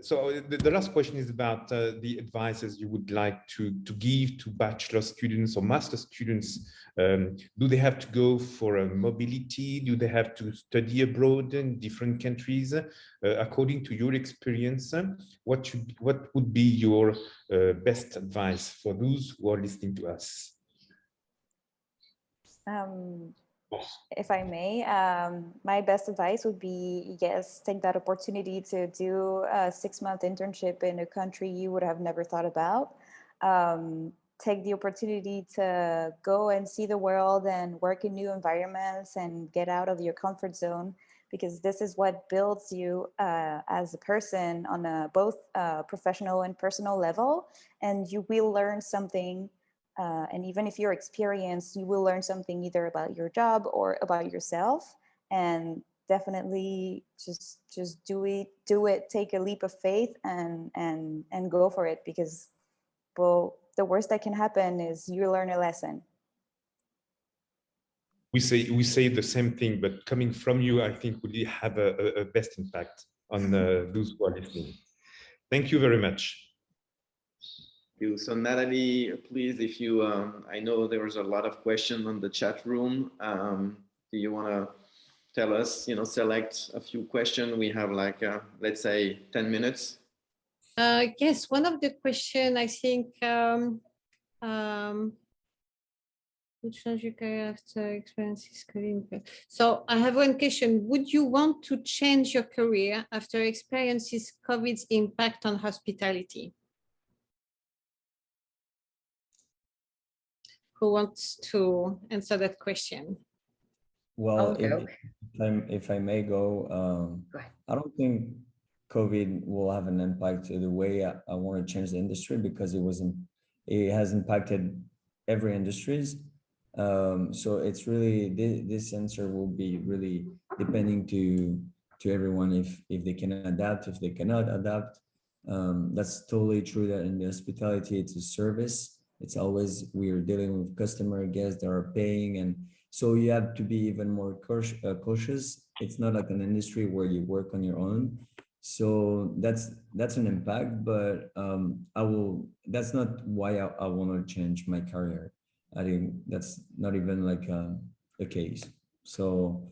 So the last question is about the advices you would like to give to bachelor students or master students. Do they have to go for a mobility? Do they have to study abroad in different countries? According to your experience, what would be your best advice for those who are listening to us? If I may, my best advice would be, yes, take that opportunity to do a 6-month internship in a country you would have never thought about. Take the opportunity to go and see the world and work in new environments and get out of your comfort zone, because this is what builds you as a person on a both professional and personal level. And you will learn something. And even if you're experienced, you will learn something either about your job or about yourself. And definitely just do it, take a leap of faith and go for it, because well, the worst that can happen is you learn a lesson. We say the same thing, but coming from you, I think will have a best impact on those who are listening. Thank you very much. So Nathalie, please, if you, I know there was a lot of questions on the chat room. Do you want to tell us, you know, select a few questions? We have like, let's say 10 minutes. Yes, one of the questions, I think, would change your career after experiences COVID. So I have one question. Would you want to change your career after experiences COVID's impact on hospitality? Who wants to answer that question? Well, if I may go, I don't think COVID will have an impact to the way I want to change the industry, because it has impacted every industries. So it's really, this answer will be really depending to everyone if they can adapt, if they cannot adapt. That's totally true that in the hospitality, it's a service. It's always, we are dealing with customer guests that are paying, and So you have to be even more cautious. It's not like an industry where you work on your own. So that's an impact, but that's not why I want to change my career. I think that's not even like the case. So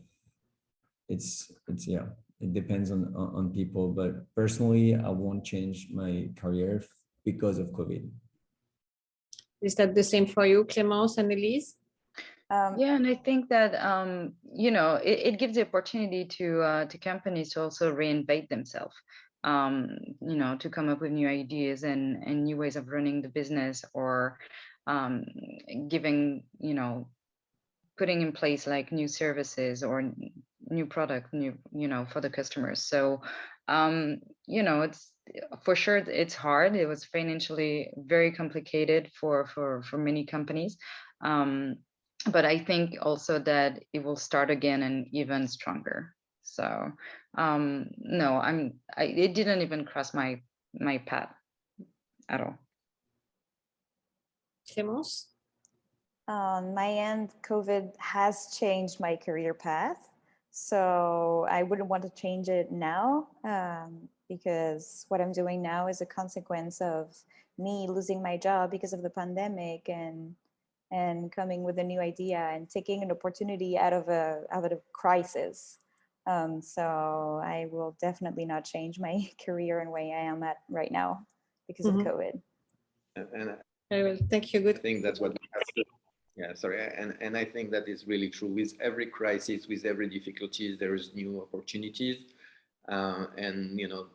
it's yeah, it depends on people, but personally, I won't change my career because of COVID. Is that the same for you, Clémence and Elise? Yeah, and I think that you know, it gives the opportunity to companies to also reinvent themselves. You know, to come up with new ideas and new ways of running the business, or giving, you know, putting in place like new services or new product, new, you know, for the customers. So you know, it's for sure it's hard. It was financially very complicated for many companies. But I think also that it will start again and even stronger. So no, it didn't even cross my path at all. Clémence? On my end, COVID has changed my career path. So I wouldn't want to change it now, because what I'm doing now is a consequence of me losing my job because of the pandemic, and coming with a new idea and taking an opportunity out of a crisis. So I will definitely not change my career and way I am at right now because of COVID. And Very well, thank you. Good. I think that's what we have to. Yeah, sorry, and I think that is really true. With every crisis, with every difficulty, there is new opportunities, and you know,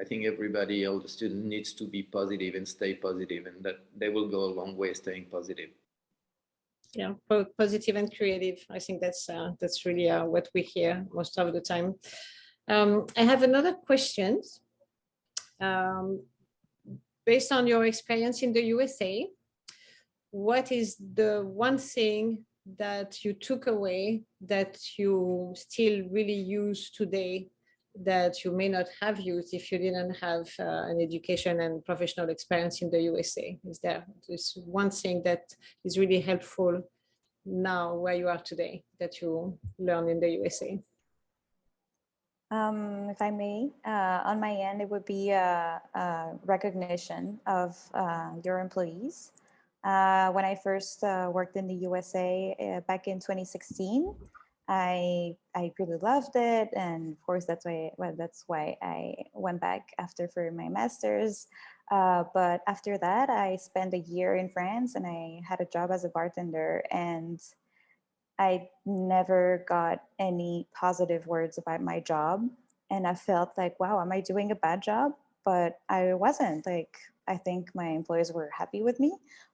I think everybody, all the students, needs to be positive and stay positive, and that they will go a long way staying positive. Yeah, positive and creative. I think that's really what we hear most of the time. I have another question. Based on your experience in the USA, what is the one thing that you took away that you still really use today that you may not have used if you didn't have an education and professional experience in the USA? Is there this one thing that is really helpful now where you are today that you learn in the USA? If I may, on my end, it would be recognition of your employees. When I first worked in the USA back in 2016, I really loved it, and of course that's why I went back after for my master's. But after that, I spent a year in France, and I had a job as a bartender, and I never got any positive words about my job. And I felt like, wow, am I doing a bad job? But I wasn't. Like, I think my employers were happy with me,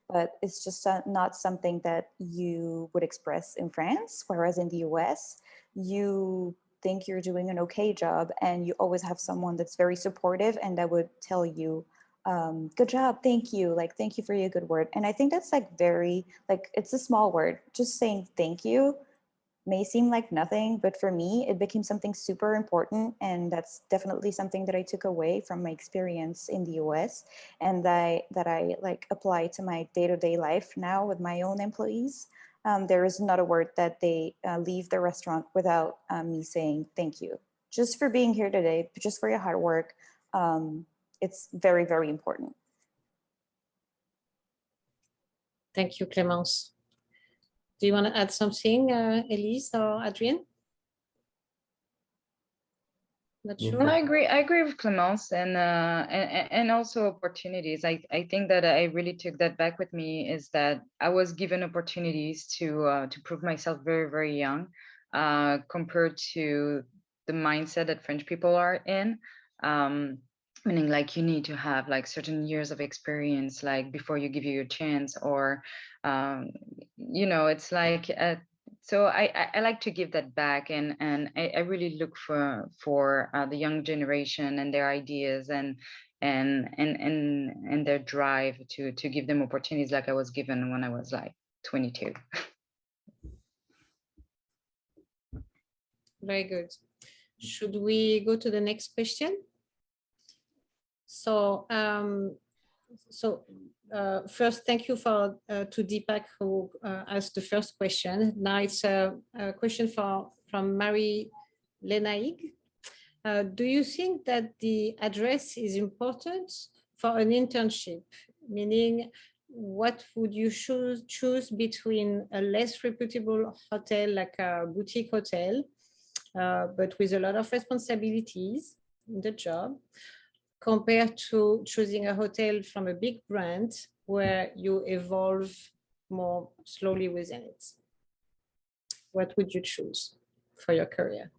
but it's just not something that you would express in France. Whereas in the US, you think you're doing an okay job, and you always have someone that's very supportive and that would tell you, good job, thank you, like, thank you for your good word. And I think that's like very, like, it's a small word. Just saying thank you may seem like nothing, but for me, it became something super important. And that's definitely something that I took away from my experience in the US, and that I like apply to my day-to-day life now with my own employees. There is not a word that they leave the restaurant without me saying thank you, just for being here today, just for your hard work. It's very, very important. Thank you, Clémence. Do you want to add something, Elise or Adrien? Not sure. No, I agree with Clémence, and also opportunities. I think that I really took that back with me, is that I was given opportunities to prove myself very, very young, compared to the mindset that French people are in. Meaning, like, you need to have like certain years of experience, like, before you give you a chance, or you know, it's like so I like to give that back, and I really look for the young generation and their ideas and their drive to give them opportunities like I was given when I was like 22. Very good. Should we go to the next question? So First, thank you for to Deepak who asked the first question. Now it's a question from Marie Lenaig. Do you think that the address is important for an internship? Meaning, what would you choose between a less reputable hotel like a boutique hotel, but with a lot of responsibilities in the job, compared to choosing a hotel from a big brand where you evolve more slowly within it? What would you choose for your career?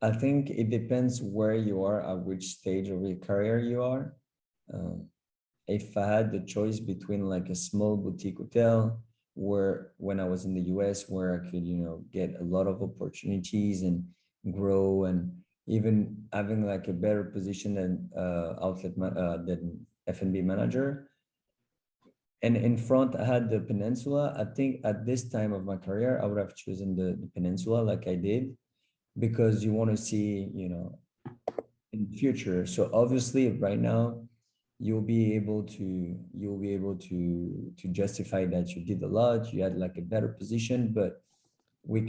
I think it depends where you are, at which stage of your career you are. If I had the choice between like a small boutique hotel, where when I was in the US, where I could, get a lot of opportunities and grow, and even having like a better position than than F&B manager. And in front, I had the Peninsula. I think at this time of my career, I would have chosen the Peninsula like I did, because you want to see, in the future. So obviously right now, you'll be able to justify that you did a lot, you had like a better position, but we're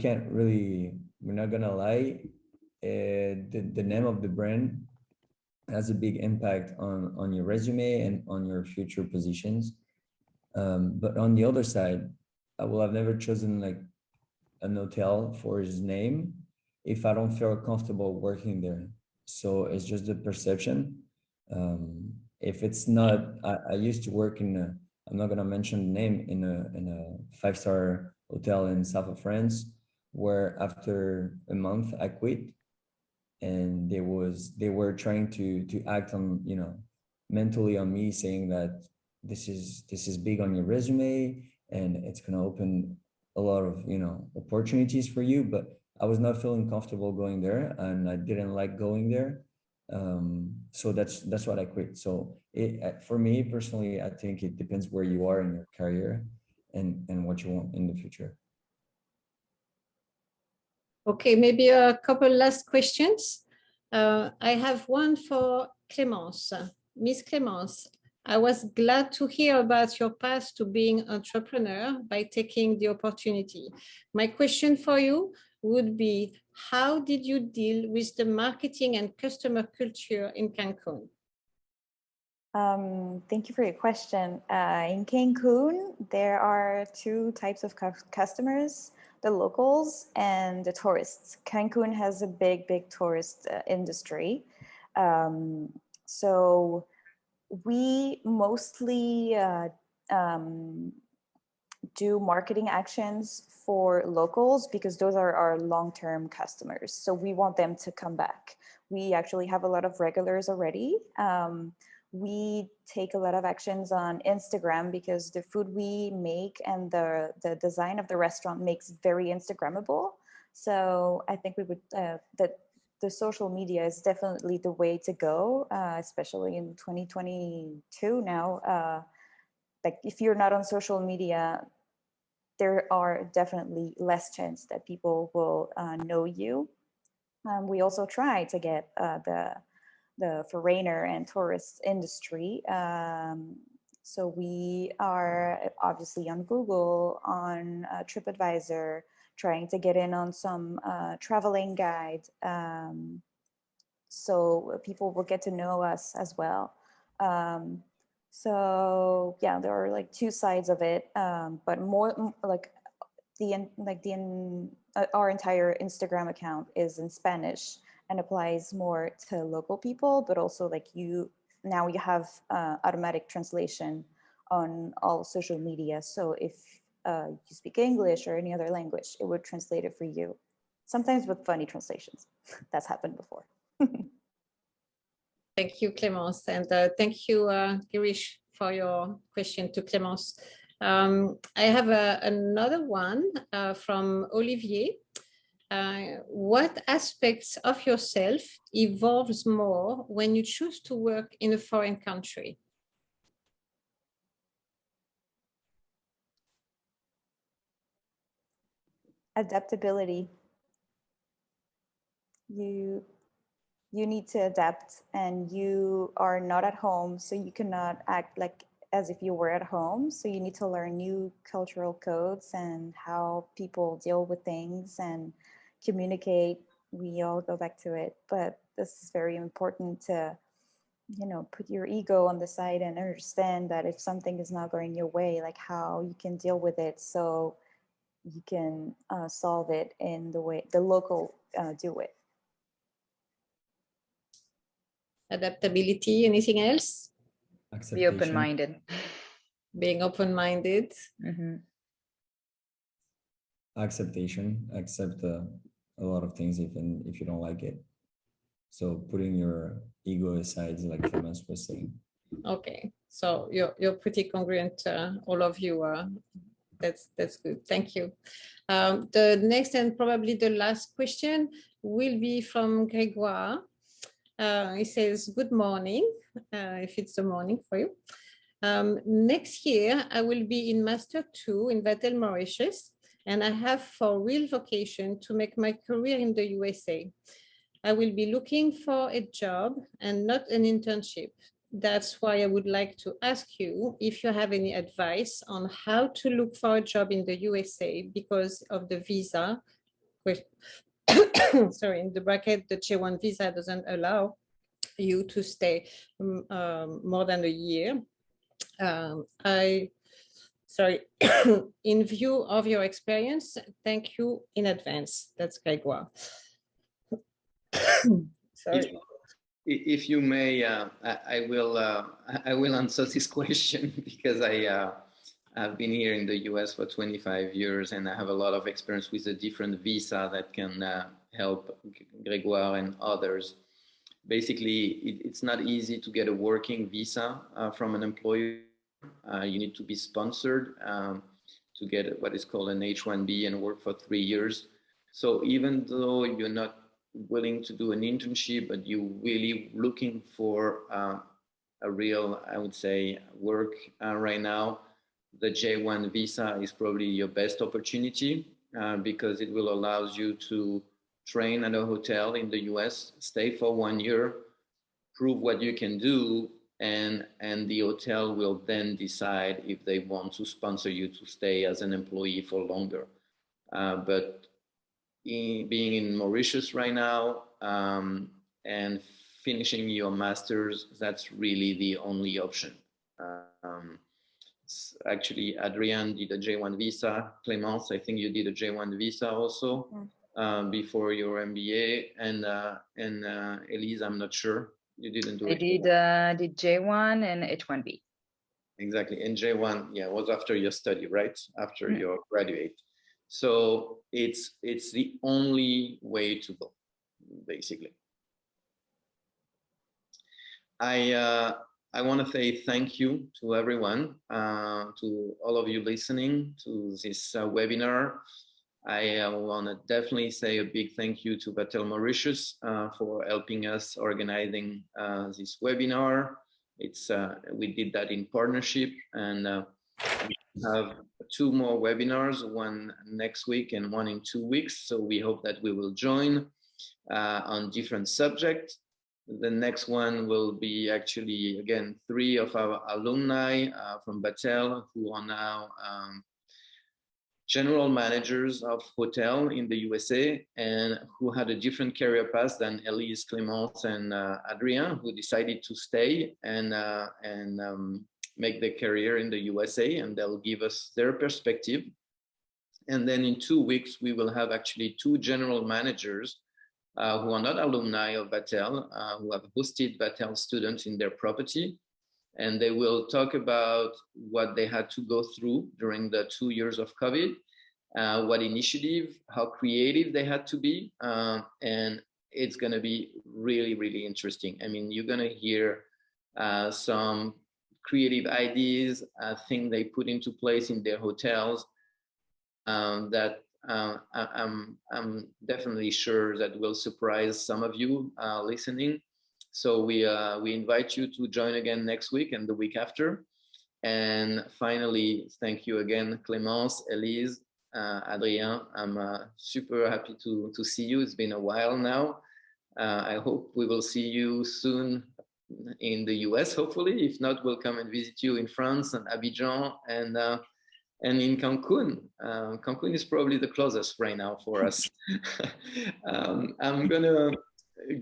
not gonna lie, the name of the brand has a big impact on your resume and on your future positions. But on the other side, I will have never chosen like an hotel for his name if I don't feel comfortable working there. So it's just the perception. If it's not, I used to work I'm not gonna mention the name, in a 5-star hotel in south of France, where after a month I quit, and they were trying to act on, mentally on me, saying that this is big on your resume and it's gonna open a lot of opportunities for you, but I was not feeling comfortable going there, and I didn't like going there. So that's what I quit. So for me personally, I think it depends where you are in your career and what you want in the future. Okay, maybe a couple last questions. I have one for Clémence. Miss Clémence, I was glad to hear about your path to being entrepreneur by taking the opportunity. My question for you would be, how did you deal with the marketing and customer culture in Cancun? Thank you for your question. In Cancun, there are two types of customers, the locals and the tourists. Cancun has a big tourist industry. So we mostly do marketing actions for locals because those are our long-term customers. So we want them to come back. We actually have a lot of regulars already. We take a lot of actions on Instagram because the food we make and the design of the restaurant makes very Instagrammable. So I think we would, that the social media is definitely the way to go, especially in 2022 now. Like if you're not on social media, there are definitely less chance that people will know you. We also try to get the foreigner and tourist industry. So we are obviously on Google, on TripAdvisor, trying to get in on some traveling guide. So people will get to know us as well. So yeah, there are like two sides of it, but more like our entire Instagram account is in Spanish and applies more to local people, but also like now you have automatic translation on all social media. So if you speak English or any other language, it would translate it for you. Sometimes with funny translations. That's happened before. Thank you, Clémence. And thank you, Girish, for your question to Clémence. I have another one from Olivier. What aspects of yourself evolves more when you choose to work in a foreign country? Adaptability. You you need to adapt, and you are not at home, so you cannot act like as if you were at home. So you need to learn new cultural codes and how people deal with things and communicate. We all go back to it, but this is very important to, you know, put your ego on the side and understand that if something is not going your way, like how you can deal with it so you can solve it in the way the local do it. Adaptability, anything else? Be open-minded. Being open-minded. Mm-hmm. Acceptation, accept a lot of things even if you don't like it. So putting your ego aside, like Clémence was saying. Okay, so you're pretty congruent, all of you. That's good. Thank you. The next and probably the last question will be from Grégoire. He says, good morning, if it's the morning for you. Next year, I will be in Master 2 in Vatel Mauritius, and I have for real vocation to make my career in the USA. I will be looking for a job and not an internship. That's why I would like to ask you if you have any advice on how to look for a job in the USA because of the visa. Sorry, in the bracket, the J1 visa doesn't allow you to stay more than a year. In view of your experience, thank you in advance. That's Grégoire. Sorry. If you may, I will answer this question because I've been here in the US for 25 years and I have a lot of experience with a different visa that can help Grégoire and others. Basically, it's not easy to get a working visa from an employer. You need to be sponsored to get what is called an H-1B and work for 3 years. So even though you're not willing to do an internship, but you're really looking for a real, I would say, work right now, the J1 visa is probably your best opportunity because it will allow you to train at a hotel in the US, stay for 1 year, prove what you can do, and the hotel will then decide if they want to sponsor you to stay as an employee for longer. But being in Mauritius right now and finishing your master's, that's really the only option. Actually, Adrien did a J1 visa. Clémence, I think you did a J1 visa also before your MBA. And Elise, I'm not sure. You didn't do it. I did J1 and H1B. Exactly. And J1, yeah, was after your study, right? After your graduate. So it's the only way to go, basically. I want to say thank you to everyone, to all of you listening to this webinar. I want to definitely say a big thank you to Vatel Mauritius for helping us organizing this webinar. We did that in partnership, and we have 2 more webinars, one next week and one in 2 weeks. So we hope that we will join on different subjects. The next one will be actually, again, 3 of our alumni from Vatel who are now general managers of hotel in the USA and who had a different career path than Elise, Clémence, and Adrien, who decided to stay and make their career in the USA, and they'll give us their perspective. And then in 2 weeks, we will have actually 2 general managers who are not alumni of Vatel, who have hosted Vatel students in their property. And they will talk about what they had to go through during the 2 years of COVID, what initiative, how creative they had to be. And it's going to be really, really interesting. I mean, you're going to hear some creative ideas, things they put into place in their hotels that I'm definitely sure that will surprise some of you listening. So we invite you to join again next week and the week after. And finally, thank you again, Clémence, Elise, Adrien. I'm super happy to see you. It's been a while now. I hope we will see you soon in the US, hopefully. If not, we'll come and visit you in France and Abidjan and in Cancun. Cancun is probably the closest right now for us. I'm gonna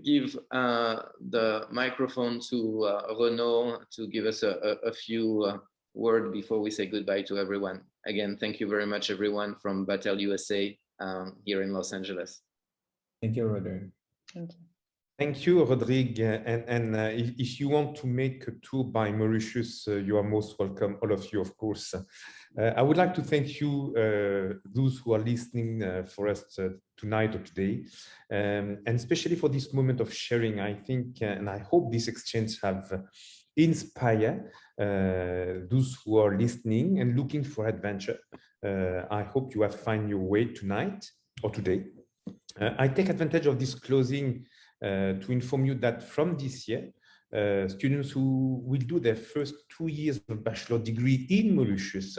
give the microphone to Renaud to give us a few words before we say goodbye to everyone. Again, thank you very much, everyone from Vatel USA here in Los Angeles. Thank you, Rodrigue. Thank you. Thank you, Rodrigue. And if you want to make a tour by Mauritius, you are most welcome, all of you, of course. I would like to thank you, those who are listening for us tonight or today, and especially for this moment of sharing. I think, and I hope this exchange have inspired those who are listening and looking for adventure. I hope you have found your way tonight or today. I take advantage of this closing to inform you that from this year, students who will do their first 2 years of bachelor degree in Mauritius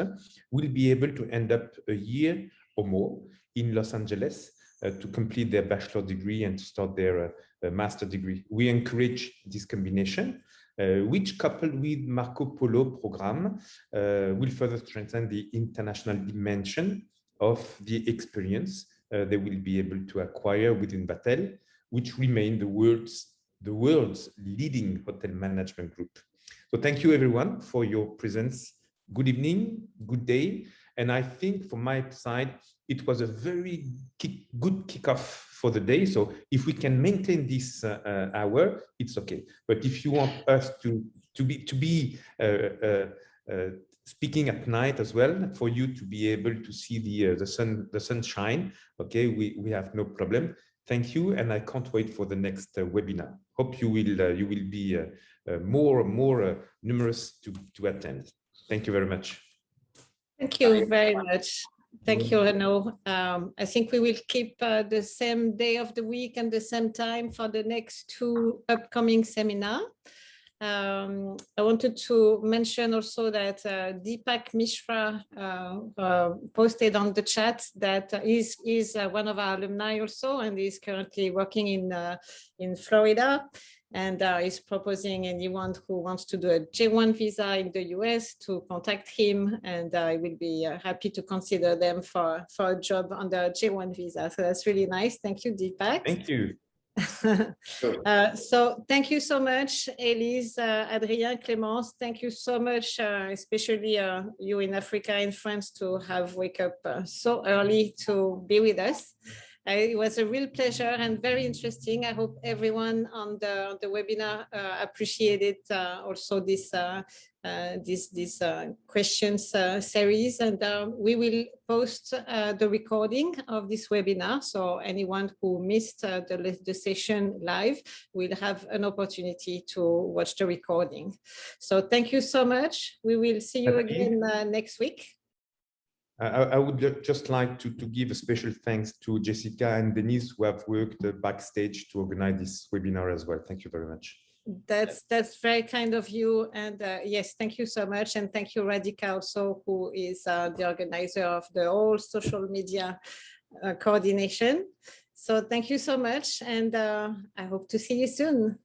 will be able to end up a year or more in Los Angeles to complete their bachelor degree and to start their master degree. We encourage this combination, which coupled with Marco Polo program will further strengthen the international dimension of the experience they will be able to acquire within Vatel, which remain the world's leading hotel management group. So thank you everyone for your presence. Good evening, good day. And I think from my side, it was a very good kickoff for the day. So if we can maintain this hour, it's okay. But if you want us to be speaking at night as well, for you to be able to see the sunshine, okay, we have no problem. Thank you, and I can't wait for the next webinar. Hope you will be more numerous to attend. Thank you very much. Thank you very much. Thank you, Renaud. I think we will keep the same day of the week and the same time for the next 2 upcoming seminars. I wanted to mention also that Deepak Mishra posted on the chat that is one of our alumni also, and is currently working in Florida, and is proposing anyone who wants to do a J1 visa in the US to contact him, and I will be happy to consider them for a job on the J1 visa. So that's really nice. Thank you, Deepak. Thank you. So thank you so much, Elise, Adrien, Clémence. Thank you so much, especially you in Africa, in France, to have wake up so early to be with us. It was a real pleasure and very interesting. I hope everyone on the webinar appreciated also this questions series, and we will post the recording of this webinar. So anyone who missed the session live will have an opportunity to watch the recording. So thank you so much. We will see you again next week. I would just like to give a special thanks to Jessica and Denise, who have worked backstage to organize this webinar as well. Thank you very much. That's very kind of you, and yes, thank you so much, and thank you, Radhika, also, who is the organizer of the whole social media coordination. So thank you so much, and I hope to see you soon.